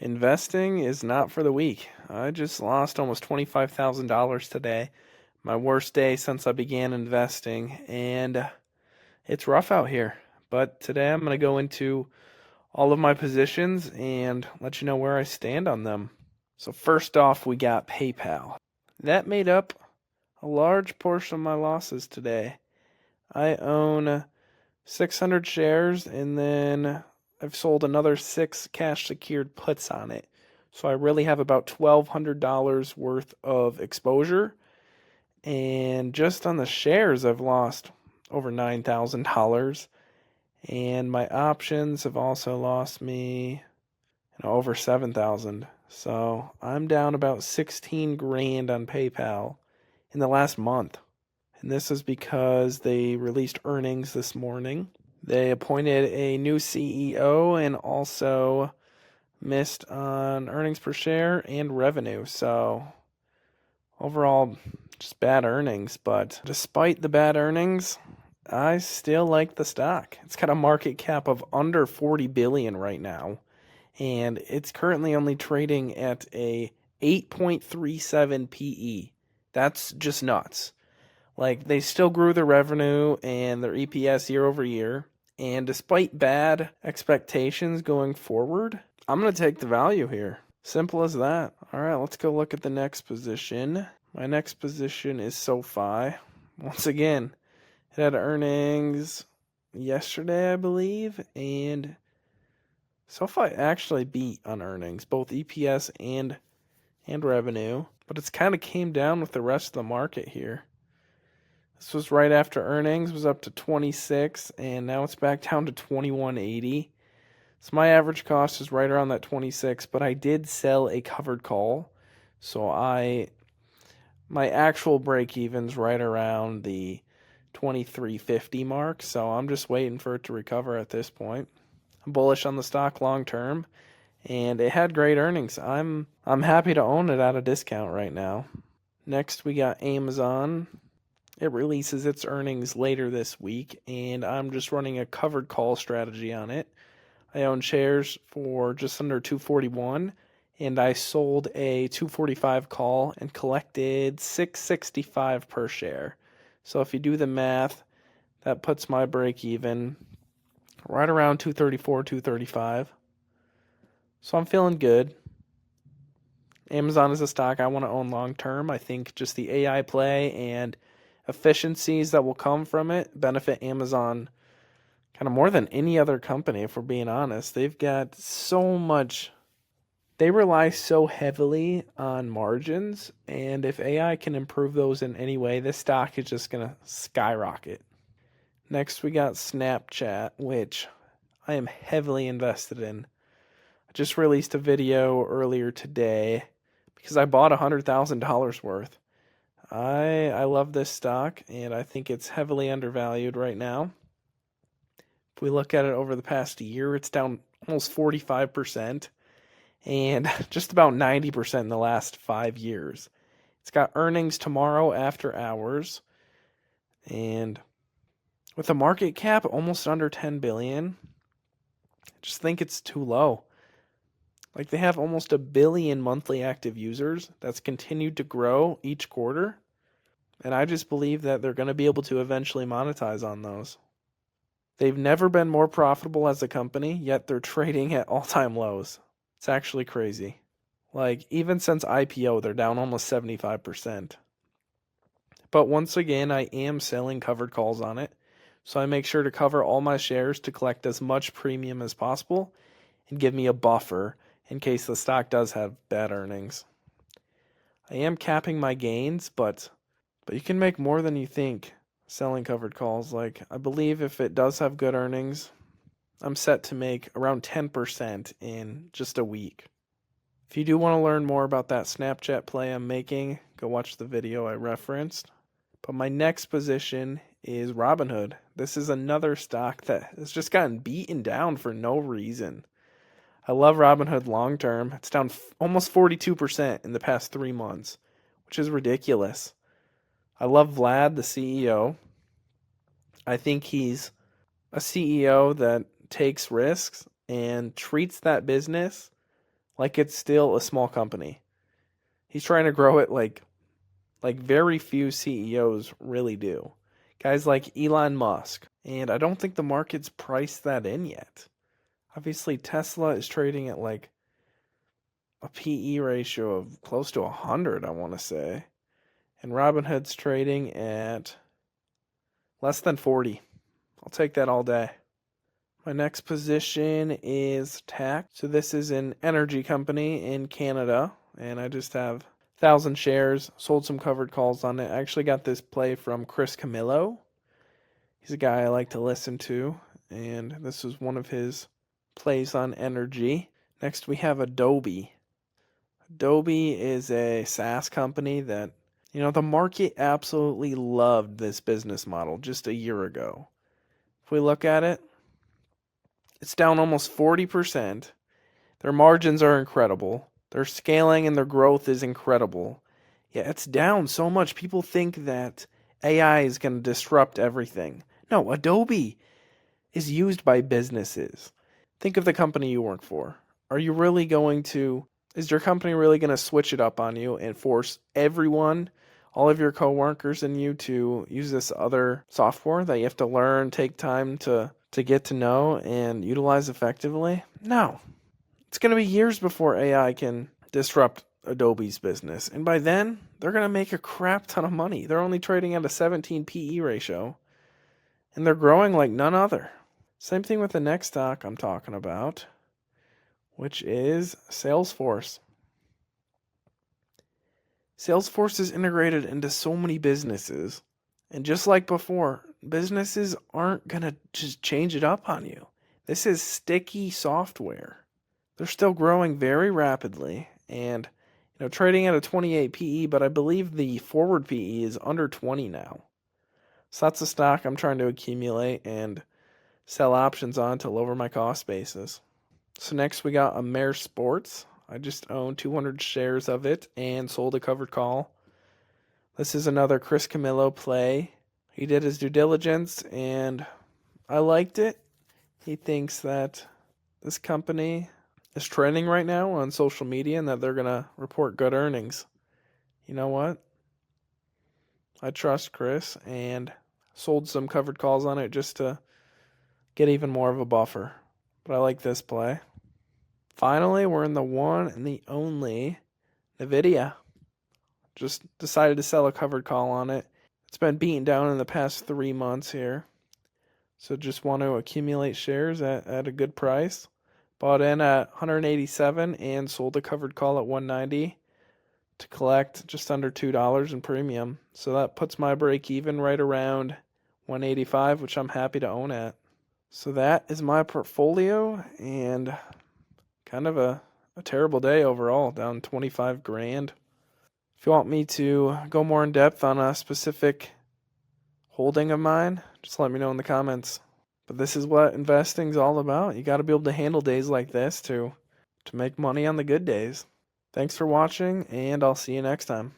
Investing is not for the weak. I just lost almost $25,000 today. My worst day since I began investing, and it's rough out here. But today I'm going to go into all of my positions and let you know where I stand on them. So, first off, we got PayPal. That made up a large portion of my losses today. I own 600 shares, and then I've sold another 6 cash secured puts on it. So I really have about $1,200 worth of exposure. And just on the shares, I've lost over $9,000. And my options have also lost me over 7,000. So I'm down about 16 grand on PayPal in the last month. And this is because they released earnings this morning. They appointed a new CEO and also missed on earnings per share and revenue. So overall, just bad earnings. But despite the bad earnings, I still like the stock. It's got a market cap of under 40 billion right now, and it's currently only trading at a 8.37 PE. That's just nuts. Like, they still grew their revenue and their EPS year over year. And despite bad expectations going forward, I'm going to take the value here. Simple as that. All right, let's go look at the next position. My next position is SoFi. Once again, it had earnings yesterday, I believe, and SoFi actually beat on earnings, both EPS and revenue, but it's kind of came down with the rest of the market here. This was right after earnings, was up to 26, and now it's back down to 21.80. So my average cost is right around that 26, but I did sell a covered call. So my actual break even's right around the 23.50 mark, so I'm just waiting for it to recover at this point. I'm bullish on the stock long term, and it had great earnings. I'm happy to own it at a discount right now. Next, we got Amazon. It releases its earnings later this week, and I'm just running a covered call strategy on it. I own shares for just under 241, and I sold a 245 call and collected 665 per share. So if you do the math, that puts my break even right around 234, 235. So I'm feeling good. Amazon is a stock I want to own long term. I think just the AI play and efficiencies that will come from it benefit Amazon kind of more than any other company, if we're being honest. They've got so much, they rely so heavily on margins, and if AI can improve those in any way, this stock is just going to skyrocket. Next, we got Snapchat, which I am heavily invested in. I just released a video earlier today because I bought $100,000 worth. I love this stock, and I think it's heavily undervalued right now. If we look at it over the past year, it's down almost 45% and just about 90% in the last 5 years. It's got earnings tomorrow after hours, and with a market cap almost under 10 billion, I just think it's too low. Like, they have almost 1 billion monthly active users that's continued to grow each quarter. And I just believe that they're going to be able to eventually monetize on those. They've never been more profitable as a company, yet they're trading at all-time lows. It's actually crazy. Like, even since IPO, they're down almost 75%. But once again, I am selling covered calls on it. So I make sure to cover all my shares to collect as much premium as possible and give me a buffer in case the stock does have bad earnings. I am capping my gains, but you can make more than you think selling covered calls. Like, I believe if it does have good earnings, I'm set to make around 10% in just a week. If you do want to learn more about that Snapchat play I'm making, go watch the video I referenced. But my next position is Robinhood. This is another stock that has just gotten beaten down for no reason. I love Robinhood long term. It's down almost 42% in the past 3 months, which is ridiculous. I love Vlad, the CEO. I think he's a CEO that takes risks and treats that business like it's still a small company. He's trying to grow it like very few CEOs really do. Guys like Elon Musk. And I don't think the market's priced that in yet. Obviously, Tesla is trading at like a PE ratio of close to 100, I want to say. And Robinhood's trading at less than 40. I'll take that all day. My next position is TAC. So this is an energy company in Canada, and I just have 1,000 shares, sold some covered calls on it. I actually got this play from Chris Camillo. He's a guy I like to listen to, and this was one of his plays on energy. Next, we have Adobe. Adobe is a SaaS company that, the market absolutely loved this business model just a year ago. If we look at it, it's down almost 40%. Their margins are incredible. Their scaling and their growth is incredible. Yeah, it's down so much. People think that AI is going to disrupt everything. No, Adobe is used by businesses. Think of the company you work for. Is your company really going to switch it up on you and force everyone, all of your coworkers and you to use this other software that you have to learn, take time to get to know and utilize effectively? No. It's going to be years before AI can disrupt Adobe's business. And by then, they're going to make a crap ton of money. They're only trading at a 17 PE ratio. And they're growing like none other. Same thing with the next stock I'm talking about, which is Salesforce. Salesforce is integrated into so many businesses. And just like before, businesses aren't going to just change it up on you. This is sticky software. They're still growing very rapidly and trading at a 28 PE, but I believe the forward PE is under 20 now. So that's a stock I'm trying to accumulate and sell options on to lower my cost basis. So next we got Amer Sports. I just own 200 shares of it and sold a covered call. This is another Chris Camillo play. He did his due diligence and I liked it. He thinks that this company is trending right now on social media and that they're going to report good earnings. You know what? I trust Chris and sold some covered calls on it just to get even more of a buffer. But I like this play. Finally, we're in the one and the only NVIDIA. Just decided to sell a covered call on it. It's been beaten down in the past 3 months here. So just want to accumulate shares at a good price. Bought in at 187 and sold a covered call at 190 to collect just under $2 in premium. So that puts my break even right around 185, which I'm happy to own at. So that is my portfolio and kind of a terrible day overall, down 25 grand. If you want me to go more in depth on a specific holding of mine, just let me know in the comments. But this is what investing's all about. You got to be able to handle days like this to make money on the good days. Thanks for watching, and I'll see you next time.